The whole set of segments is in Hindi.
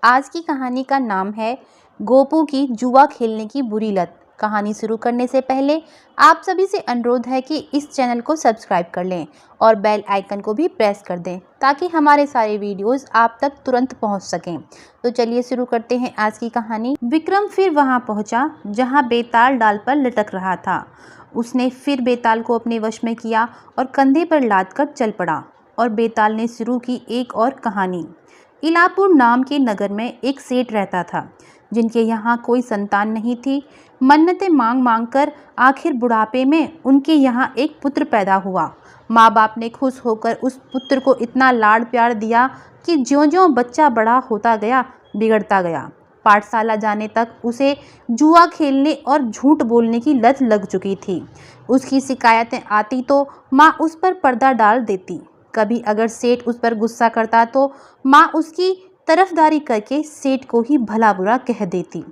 आज की कहानी का नाम है गोपू की जुआ खेलने की बुरी लत। कहानी शुरू करने से पहले आप सभी से अनुरोध है कि इस चैनल को सब्सक्राइब कर लें और बेल आइकन को भी प्रेस कर दें ताकि हमारे सारे वीडियोस आप तक तुरंत पहुंच सकें। तो चलिए शुरू करते हैं आज की कहानी। विक्रम फिर वहां पहुंचा जहां बेताल डाल पर लटक रहा था। उसने फिर बेताल को अपने वश में किया और कंधे पर लाद कर चल पड़ा और बेताल ने शुरू की एक और कहानी। इलापुर नाम के नगर में एक सेठ रहता था जिनके यहाँ कोई संतान नहीं थी। मन्नतें मांग मांग कर आखिर बुढ़ापे में उनके यहाँ एक पुत्र पैदा हुआ। माँ बाप ने खुश होकर उस पुत्र को इतना लाड़ प्यार दिया कि ज्यों-ज्यों बच्चा बड़ा होता गया बिगड़ता गया। पाठशाला जाने तक उसे जुआ खेलने और झूठ बोलने की लत लग चुकी थी। उसकी शिकायतें आती तो माँ उस पर पर्दा डाल देती। कभी अगर सेठ उस पर गुस्सा करता तो माँ उसकी तरफदारी करके सेठ को ही भला बुरा कह देती।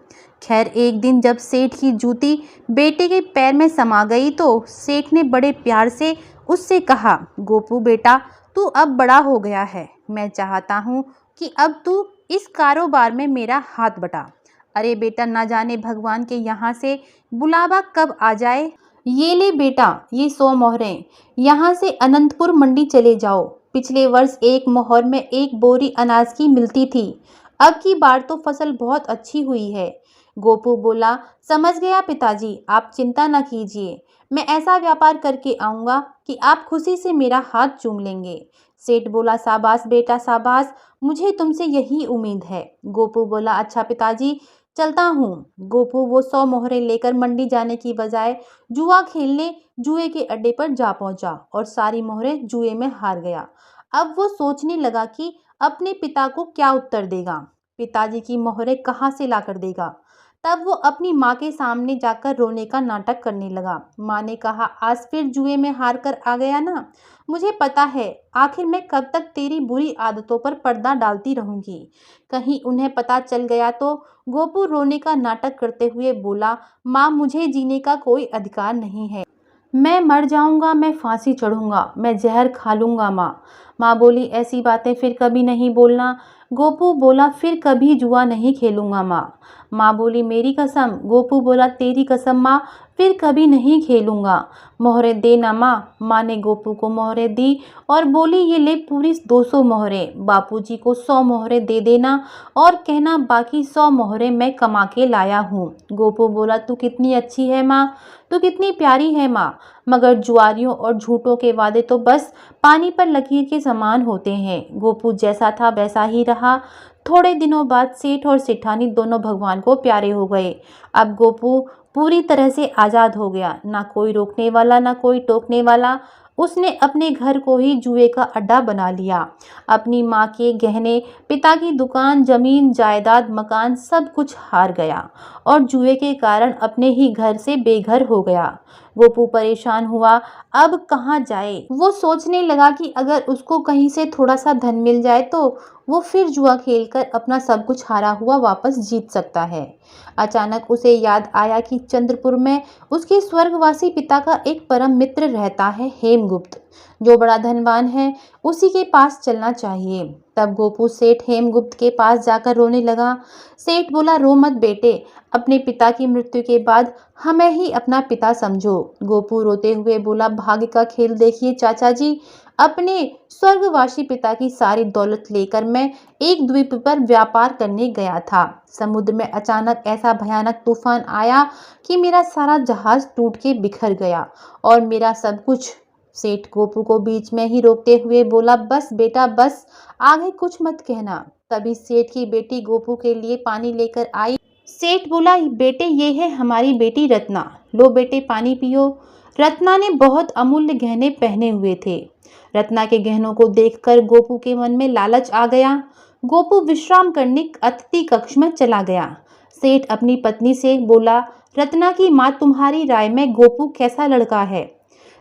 खैर एक दिन जब सेठ की जूती बेटे के पैर में समा गई तो सेठ ने बड़े प्यार से उससे कहा, गोपू बेटा, तू अब बड़ा हो गया है। मैं चाहता हूँ कि अब तू इस कारोबार में मेरा हाथ बटा। अरे बेटा, ना जाने भगवान के यहाँ से बुलावा कब आ जाए। ये ले बेटा, ये 100 मोहरें, यहाँ से अनंतपुर मंडी चले जाओ। पिछले वर्ष एक मोहर में एक बोरी अनाज की मिलती थी। अब की बार तो फसल बहुत अच्छी हुई है। गोपू बोला, समझ गया पिताजी, आप चिंता न कीजिए। मैं ऐसा व्यापार करके आऊँगा कि आप खुशी से मेरा हाथ चूम लेंगे। सेठ बोला, शाबाश बेटा शाबाश, मुझे तुमसे यही उम्मीद है। गोपू बोला, अच्छा पिताजी, चलता हूँ। गोपू वो 100 मोहरें लेकर मंडी जाने की बजाय जुआ खेलने जुए के अड्डे पर जा पहुंचा और सारी मोहरें जुए में हार गया। अब वो सोचने लगा कि अपने पिता को क्या उत्तर देगा, पिताजी की मोहरें कहाँ से ला कर देगा। तब वो अपनी माँ के सामने जाकर रोने का नाटक करने लगा। माँ ने कहा, आज फिर जुए में हार कर आ गया ना। मुझे पता है, आखिर मैं कब तक तेरी बुरी आदतों पर पर्दा डालती रहूंगी। कहीं उन्हें पता चल गया तो। गोपू रोने का नाटक करते हुए बोला, माँ, मुझे जीने का कोई अधिकार नहीं है। मैं मर जाऊंगा, मैं फांसी चढ़ूंगा, मैं जहर खा लूंगा। माँ बोली, ऐसी बातें फिर कभी नहीं बोलना। गोपू बोला, फिर कभी जुआ नहीं खेलूंगा माँ बोली, मेरी कसम। गोपू बोला, तेरी कसम माँ, फिर कभी नहीं खेलूंगा। मोहरें देना माँ ने गोपू को मोहरें दी और बोली, ये ले पूरी 200 मोहरें, बापूजी को 100 मोहरें दे देना और कहना बाकी 100 मोहरें मैं कमा के लाया हूँ। गोपू बोला, तू कितनी अच्छी है माँ, तू कितनी प्यारी है माँ, मगर जुआरियों और झूठों के वादे तो बस पानी पर लकीर के समान होते हैं। गोपू जैसा था वैसा ही रहा। थोड़े दिनों बाद सेठ और सेठानी दोनों भगवान को प्यारे हो गए। अब गोपू पूरी तरह से आज़ाद हो गया। ना कोई रोकने वाला, ना कोई टोकने वाला। उसने अपने घर को ही जुए का अड्डा बना लिया। अपनी माँ के गहने, पिता की दुकान, जमीन जायदाद, मकान सब कुछ हार गया और जुए के कारण अपने ही घर से बेघर हो गया। गोपू परेशान हुआ, अब कहाँ जाए। वो सोचने लगा कि अगर उसको कहीं से थोड़ा सा धन मिल जाए तो वो फिर जुआ खेलकर अपना सब कुछ हारा हुआ वापस जीत सकता है। अचानक उसे याद आया कि चंद्रपुर में उसके स्वर्गवासी पिता का एक परम मित्र रहता है, हेमगुप्त, जो बड़ा धनवान है। उसी के पास चलना चाहिए। तब गोपू सेठ हेमगुप्त के पास जाकर रोने लगा। सेठ बोला, रो मत बेटे, अपने पिता की मृत्यु के बाद हमें ही अपना पिता समझो। गोपू रोते हुए बोला, भाग्य का खेल देखिए चाचा जी, अपने स्वर्गवासी पिता की सारी दौलत लेकर मैं एक द्वीप पर व्यापार करने गया था। समुद्र में अचानक ऐसा भयानक तूफान आया कि मेरा सारा जहाज टूट के बिखर गया और मेरा सब कुछ। सेठ गोपू को बीच में ही रोकते हुए बोला, बस बेटा बस, आगे कुछ मत कहना। तभी सेठ की बेटी गोपू के लिए पानी लेकर आई। सेठ बोला, बेटे ये है हमारी बेटी रत्ना, लो बेटे पानी पियो। रत्ना ने बहुत अमूल्य गहने पहने हुए थे। रत्ना के गहनों को देखकर गोपू के मन में लालच आ गया। गोपू विश्राम करने अतिथि कक्ष में चला गया। सेठ अपनी पत्नी से बोला, रत्ना की माँ, तुम्हारी राय में गोपू कैसा लड़का है।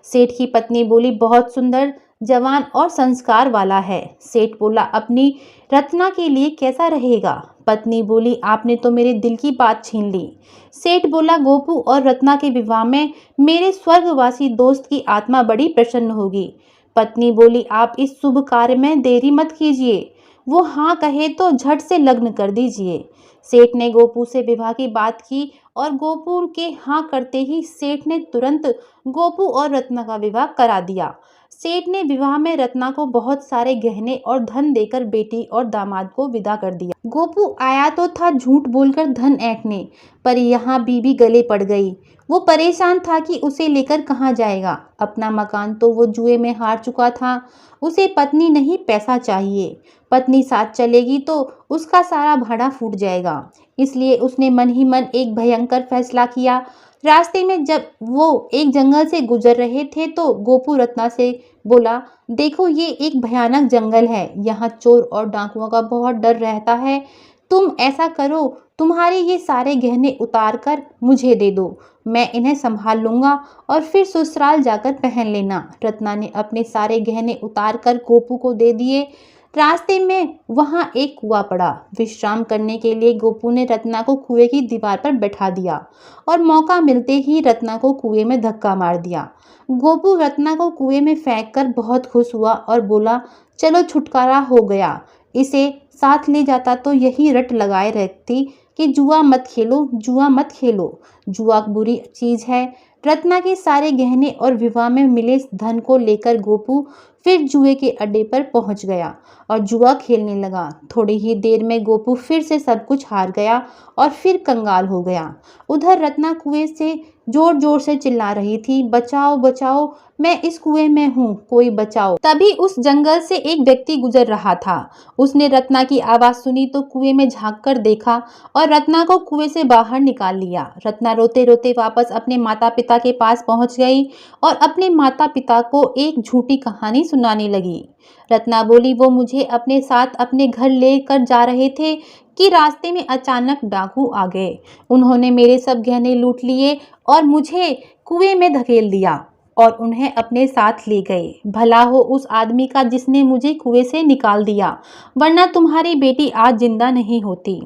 सेठ की पत्नी बोली, बहुत सुंदर, जवान और संस्कार वाला है। सेठ बोला, अपनी रत्ना के लिए कैसा रहेगा। पत्नी बोली, आपने तो मेरे दिल की बात छीन ली। सेठ बोला, गोपू और रत्ना के विवाह में मेरे स्वर्गवासी दोस्त की आत्मा बड़ी प्रसन्न होगी। पत्नी बोली, आप इस शुभ कार्य में देरी मत कीजिए। वो हाँ कहे तो झट से लग्न कर दीजिए। सेठ ने गोपू से विवाह की बात की और गोपू के हाँ करते ही सेठ ने तुरंत गोपू और रत्ना का विवाह करा दिया। सेठ ने विवाह में रत्ना को बहुत सारे गहने और धन देकर बेटी और दामाद को विदा कर दिया। गोपू आया तो था झूठ बोलकर धन ऐंठने, पर यहाँ बीबी गले पड़ गई। वो परेशान था कि उसे लेकर कहाँ जाएगा। अपना मकान तो वो जुए में हार चुका था। उसे पत्नी नहीं पैसा चाहिए। पत्नी साथ चलेगी तो उसका सारा भाड़ा फूट जाएगा। इसलिए उसने मन ही मन एक भयंकर फैसला किया। रास्ते में जब वो एक जंगल से गुजर रहे थे तो गोपू रत्ना से बोला, देखो ये एक भयानक जंगल है। यहाँ चोर और डाकुओं का बहुत डर रहता है। तुम ऐसा करो, तुम्हारे ये सारे गहने उतार कर मुझे दे दो। मैं इन्हें संभाल लूंगा और फिर ससुराल जाकर पहन लेना। रत्ना ने अपने सारे गहने उतार कर गोपू को दे दिए। रास्ते में वहां एक कुआं पड़ा। विश्राम करने के लिए गोपू ने रत्ना को कुएं की दीवार पर बैठा दिया और मौका मिलते ही रत्ना को कुएं में धक्का मार दिया। गोपू रत्ना को कुएं में फेंककर बहुत खुश हुआ और बोला, चलो छुटकारा हो गया। इसे साथ ले जाता तो यही रट लगाए रहती कि जुआ मत खेलो, जुआ मत खेलो, जुआ बुरी चीज है। रत्ना के सारे गहने और विवाह में मिले धन को लेकर गोपू फिर जुए के अड्डे पर पहुंच गया और जुआ खेलने लगा। थोड़ी ही देर में गोपू फिर से सब कुछ हार गया और फिर कंगाल हो गया। उधर रत्ना कुएं से जोर जोर से चिल्ला रही थी, बचाओ बचाओ, मैं इस कुएं में हूँ, कोई बचाओ। तभी उस जंगल से एक व्यक्ति गुजर रहा था। उसने रत्ना की आवाज सुनी तो कुएं में झांक कर देखा और रत्ना को कुएं से बाहर निकाल लिया। रत्ना रोते रोते वापस अपने माता पिता के पास पहुंच गई और अपने माता पिता को एक झूठी कहानी सुनाने लगी। रत्ना बोली, वो मुझे अपने साथ अपने घर लेकर जा रहे थे कि रास्ते में अचानक डाकू आ गए। उन्होंने मेरे सब गहने लूट लिए और मुझे कुएं में धकेल दिया और उन्हें अपने साथ ले गए। भला हो उस आदमी का जिसने मुझे कुएं से निकाल दिया, वरना तुम्हारी बेटी आज जिंदा नहीं होती।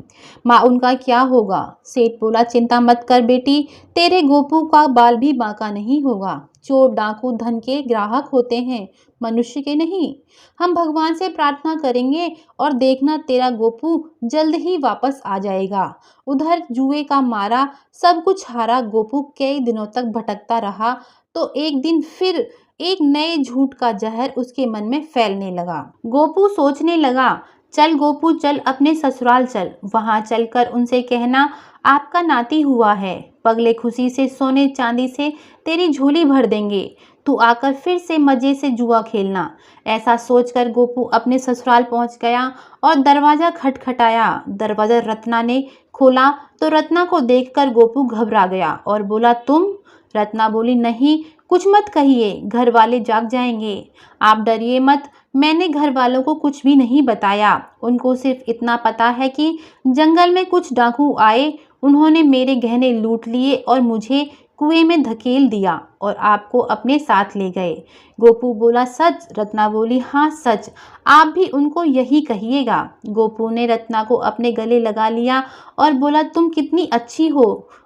माँ, उनका क्या होगा? सेठ बोला, चिंता मत कर बेटी, तेरे गोपू का बाल भी बांका नहीं होगा। चोर डाकू धन के ग्राहक होते हैं, मनुष्य के नहीं। हम भगवान से प्रार्थना करेंगे और देखना तेरा गोपू जल्द ही वापस आ जाएगा। उधर जुए का मारा सब कुछ हारा गोपू कई दिनों तक भटकता रहा तो एक दिन फिर एक नए झूठ का जहर उसके मन में फैलने लगा। गोपू सोचने लगा, चल गोपू चल, अपने ससुराल चल। वहां चलकर उनसे कहना, आपका नाती हुआ है, पगले खुशी से सोने चांदी से तेरी झोली भर देंगे। तू आकर फिर से मजे से जुआ खेलना। ऐसा सोचकर गोपू अपने ससुराल पहुंच गया और दरवाजा खटखटाया। दरवाजा रत्ना ने खोला तो रत्ना को देखकर गोपू घबरा गया और बोला, तुम? रत्ना बोली, नहीं, कुछ मत कहिए, घर वाले जाग जाएंगे। आप डरिए मत, मैंने घर वालों को कुछ भी नहीं बताया। उनको सिर्फ इतना पता है कि जंगल में कुछ डाकू आए, उन्होंने मेरे गहने लूट लिए और मुझे कुएं में धकेल दिया और आपको अपने साथ ले गए। गोपू बोला, सच? रत्ना बोली, हाँ सच, आप भी उनको यही कहिएगा। गोपू ने रत्ना को अपने गले लगा लिया और बोला, तुम कितनी अच्छी हो।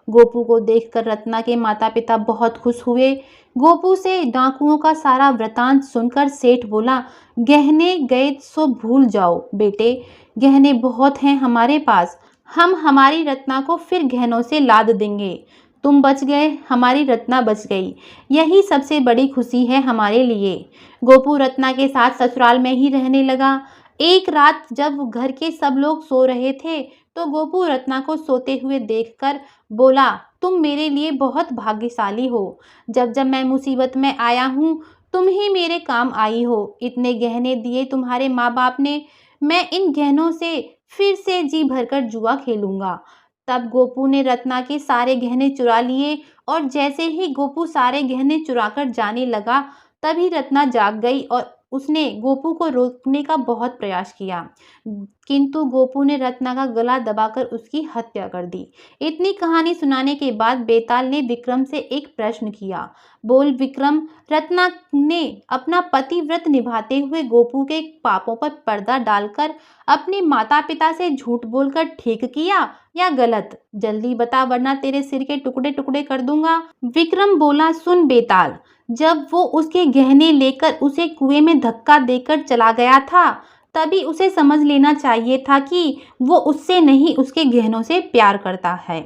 गोपू को देखकर रत्ना के माता पिता बहुत खुश हुए। गोपू से डाकुओं का सारा वृतांत सुनकर सेठ बोला, गहने गए सो भूल जाओ बेटे, गहने बहुत हैं हमारे पास, हम हमारी रत्ना को फिर गहनों से लाद देंगे। तुम बच गए, हमारी रत्ना बच गई, यही सबसे बड़ी खुशी है हमारे लिए। गोपू रत्ना के साथ ससुराल में ही रहने लगा। एक रात जब घर के सब लोग सो रहे थे तो गोपू रत्ना को सोते हुए देखकर बोला, तुम मेरे लिए बहुत भाग्यशाली हो। जब जब मैं मुसीबत में आया हूँ तुम ही मेरे काम आई हो। इतने गहने दिए तुम्हारे माँ बाप ने, मैं इन गहनों से फिर से जी भरकर जुआ खेलूंगा। तब गोपू ने रत्ना के सारे गहने चुरा लिए और जैसे ही गोपू सारे गहने चुराकर जाने लगा तभी रत्ना जाग गई और उसने गोपू को रोकने का बहुत प्रयास किया, किंतु गोपू ने रत्ना का गला दबाकर उसकी हत्या कर दी। इतनी कहानी सुनाने के बाद बेताल ने विक्रम से एक प्रश्न किया, बोल विक्रम, रत्ना ने अपना पतिव्रत निभाते हुए गोपू के पापों पर पर्दा डालकर अपने माता पिता से झूठ बोलकर ठीक किया या गलत? जल्दी बता वरना तेरे सिर के टुकड़े टुकड़े कर दूंगा। विक्रम बोला, सुन बेताल, जब वो उसके गहने लेकर उसे कुएं में धक्का देकर चला गया था तभी उसे समझ लेना चाहिए था कि वो उससे नहीं उसके गहनों से प्यार करता है।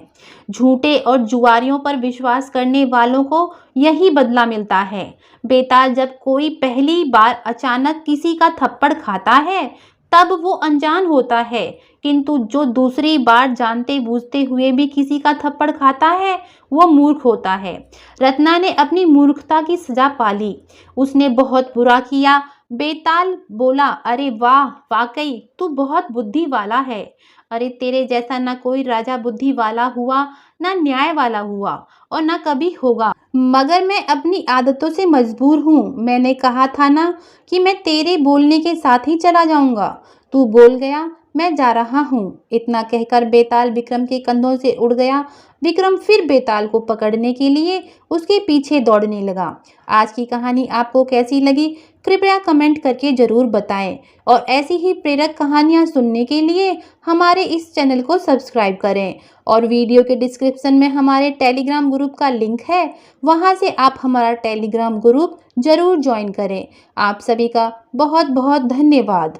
झूठे और जुआरियों पर विश्वास करने वालों को यही बदला मिलता है। बेताल, जब कोई पहली बार अचानक किसी का थप्पड़ खाता है तब वो अनजान होता है, किंतु जो दूसरी बार जानते बूझते हुए भी किसी का थप्पड़ खाता है वो मूर्ख होता है। रत्ना ने अपनी मूर्खता की सजा पाली। उसने बहुत बुरा किया। बेताल बोला, अरे वाह, वाकई तू बहुत बुद्धि वाला है। अरे तेरे जैसा ना कोई राजा बुद्धि वाला हुआ, ना न्याय वाला हुआ और ना कभी होगा। मगर मैं अपनी आदतों से मजबूर हूँ। मैंने कहा था ना कि मैं तेरे बोलने के साथ ही चला जाऊंगा। तू बोल गया, मैं जा रहा हूँ। इतना कहकर बेताल विक्रम के कंधों से उड़ गया। विक्रम फिर बेताल को पकड़ने के लिए उसके पीछे दौड़ने लगा। आज की कहानी आपको कैसी लगी, कृपया कमेंट करके ज़रूर बताएं और ऐसी ही प्रेरक कहानियाँ सुनने के लिए हमारे इस चैनल को सब्सक्राइब करें। और वीडियो के डिस्क्रिप्शन में हमारे टेलीग्राम ग्रुप का लिंक है, वहाँ से आप हमारा टेलीग्राम ग्रुप ज़रूर ज्वाइन करें। आप सभी का बहुत बहुत धन्यवाद।